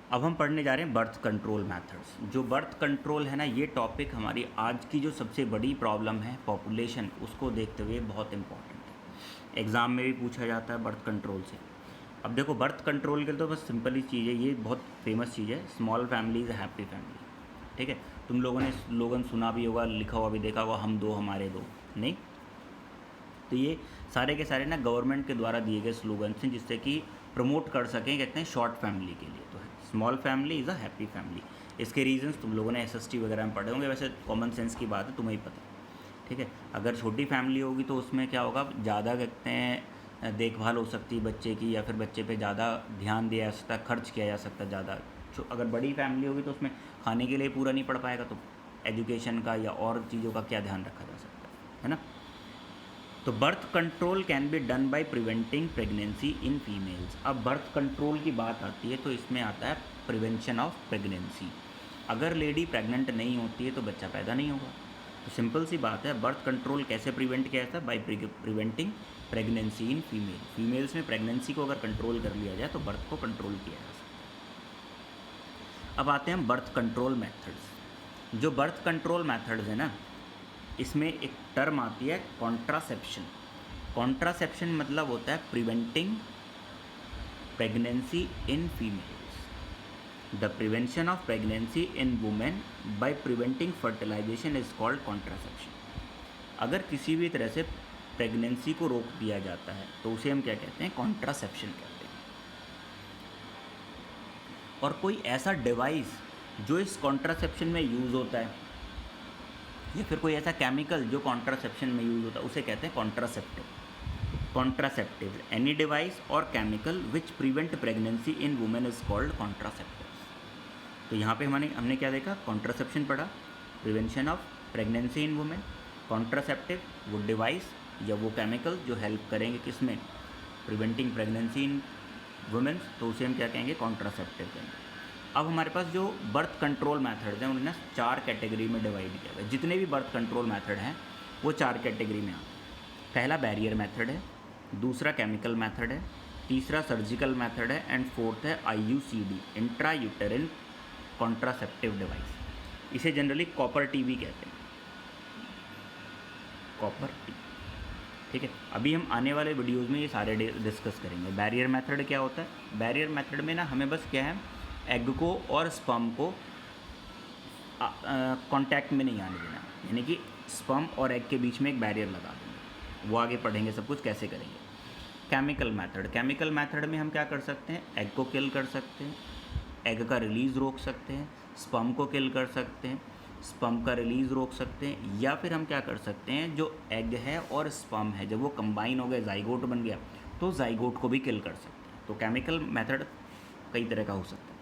अब हम पढ़ने जा रहे हैं बर्थ कंट्रोल मेथड्स। जो बर्थ कंट्रोल है ना, ये टॉपिक हमारी आज की जो सबसे बड़ी प्रॉब्लम है पॉपुलेशन, उसको देखते हुए बहुत इंपॉर्टेंट है। एग्ज़ाम में भी पूछा जाता है बर्थ कंट्रोल से। अब देखो, बर्थ कंट्रोल के लिए तो बस सिंपल ही चीज़ है, ये बहुत फेमस चीज़ है, small family is happy family. ठीक है, तुम लोगों ने स्लोगन सुना भी होगा, लिखा हुआ भी देखा होगा, हम दो हमारे दो। नहीं, तो ये सारे के सारे ना गवर्नमेंट के द्वारा दिए गए स्लोगन्स हैं, जिससे कि प्रमोट कर सकें, कहते हैं शॉर्ट फैमिली के लिए। तो small family is a happy family. इसके रीजंस तुम लोगों ने एसएसटी वगैरह में पढ़े होंगे, वैसे कॉमन सेंस की बात है, तुम्हें ही पता। ठीक है, अगर छोटी फैमिली होगी तो उसमें क्या होगा, ज़्यादा कहते हैं देखभाल हो सकती है बच्चे की, या फिर बच्चे पे ज़्यादा ध्यान दिया जा सकता, खर्च किया जा सकता ज़्यादा। अगर बड़ी फैमिली होगी तो उसमें खाने के लिए पूरा नहीं पड़ पाएगा, तो एजुकेशन का या और चीज़ों का क्या ध्यान रखा जा सकता है ना। तो birth control can be done by preventing pregnancy in females. अब बर्थ कंट्रोल की बात आती है तो इसमें आता है प्रिवेंशन ऑफ प्रेगनेंसी। अगर लेडी प्रेग्नेंट नहीं होती है तो बच्चा पैदा नहीं होगा। तो सिंपल सी बात है, बर्थ कंट्रोल कैसे प्रिवेंट किया जाता है? By preventing pregnancy in female. Females में प्रेगनेंसी को अगर कंट्रोल कर लिया जाए तो बर्थ को कंट्रोल किया जा सकता है। अब आते हैं बर्थ कंट्रोल मेथड्स। जो बर्थ कंट्रोल मेथड्स है ना, इसमें एक टर्म आती है कॉन्ट्रासेप्शन। कॉन्ट्रासेप्शन मतलब होता है preventing pregnancy in females, the prevention of pregnancy in women by preventing fertilisation is called contraception. अगर किसी भी तरह से प्रेगनेंसी को रोक दिया जाता है तो उसे हम क्या कहते हैं? कॉन्ट्रासेप्शन कहते हैं। और कोई ऐसा डिवाइस जो इस कॉन्ट्रासेप्शन में यूज़ होता है, या फिर कोई ऐसा केमिकल जो कॉन्ट्रासेप्शन में यूज़ होता है, उसे कहते हैं कॉन्ट्रासेप्टिव। कॉन्ट्रासेप्टिव, एनी डिवाइस और chemical which prevent pregnancy in women is called contraceptive. तो यहाँ पे हमने क्या देखा? कॉन्ट्रासेप्शन पढ़ा, prevention of pregnancy in women. Contraceptive वो डिवाइस या वो केमिकल जो हेल्प करेंगे किसमें? प्रिवेंटिंग प्रेगनेंसी इन वुमेन, तो उसे हम क्या कहेंगे? कॉन्ट्रासेप्टिव कहेंगे। अब हमारे पास जो बर्थ कंट्रोल मेथड्स हैं उन्हें 4 कैटेगरी में डिवाइड किया हुआ है। जितने भी बर्थ कंट्रोल मेथड हैं वो 4 कैटेगरी में आते हैं। पहला बैरियर मेथड है, दूसरा केमिकल मेथड है, तीसरा सर्जिकल मेथड है, एंड फोर्थ है IUCD, इंट्रा यूटेरिन कॉन्ट्रासेप्टिव डिवाइस। इसे जनरली कॉपर टी भी कहते हैं, कॉपर टी। ठीक है, अभी हम आने वाले वीडियोज़ में ये सारे डिस्कस करेंगे। बैरियर मेथड क्या होता है? बैरियर मेथड में ना हमें बस क्या है, एग को और स्पर्म को कांटेक्ट में नहीं आने देना, यानी कि स्पर्म और एग के बीच में एक बैरियर लगा देंगे। वो आगे पढ़ेंगे सब कुछ कैसे करेंगे। केमिकल मेथड, केमिकल मेथड में हम क्या कर सकते हैं? एग को किल कर सकते हैं, एग का रिलीज़ रोक सकते हैं, स्पर्म को किल कर सकते हैं, स्पर्म का रिलीज़ रोक सकते हैं, या फिर हम क्या कर सकते हैं, जो एग है और स्पर्म है जब वो कंबाइन हो गए, जाइगोट बन गया, तो जाइगोट को भी किल कर सकते हैं। तो केमिकल मेथड कई तरह का हो सकता है।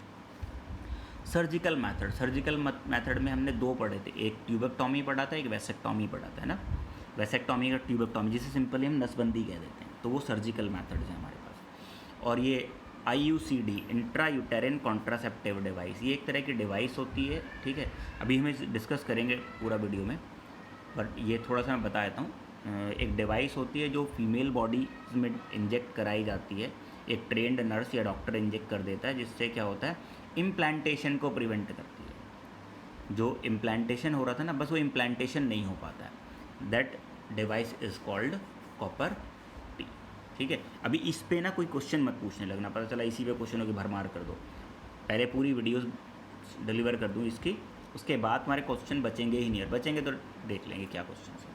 सर्जिकल मेथड, सर्जिकल मेथड में हमने 2 पढ़े थे, एक ट्यूबेक्टॉमी पढ़ा था, एक वैसेक्टॉमी पढ़ा था, है ना। वैसेक्टॉमी का ट्यूबेक्टॉमी, जिसे सिंपली हम नसबंदी कह देते हैं, तो वो सर्जिकल मेथड्स हैं हमारे पास। और ये IUCD, इंट्रा यूटेरिन कॉन्ट्रासेप्टिव डिवाइस, ये एक तरह की डिवाइस होती है। ठीक है, अभी हम इसे डिस्कस करेंगे पूरा वीडियो में, बट ये थोड़ा सा मैं बता देता हूँ। एक डिवाइस होती है जो फीमेल बॉडी में इंजेक्ट कराई जाती है, एक ट्रेंड नर्स या डॉक्टर इंजेक्ट कर देता है, जिससे क्या होता है, इम्प्लांटेशन को प्रिवेंट करती है। जो इम्प्लांटेशन हो रहा था ना, बस वो इम्प्लांटेशन नहीं हो पाता है। That device is called copper T. ठीक है, अभी इस पे ना कोई क्वेश्चन मत पूछने लगना, पता चला इसी पे क्वेश्चनों की भरमार कर दो। पहले पूरी वीडियोस डिलीवर कर दूँ इसकी, उसके बाद हमारे क्वेश्चन बचेंगे ही नहीं, और बचेंगे तो देख लेंगे क्या क्वेश्चन है।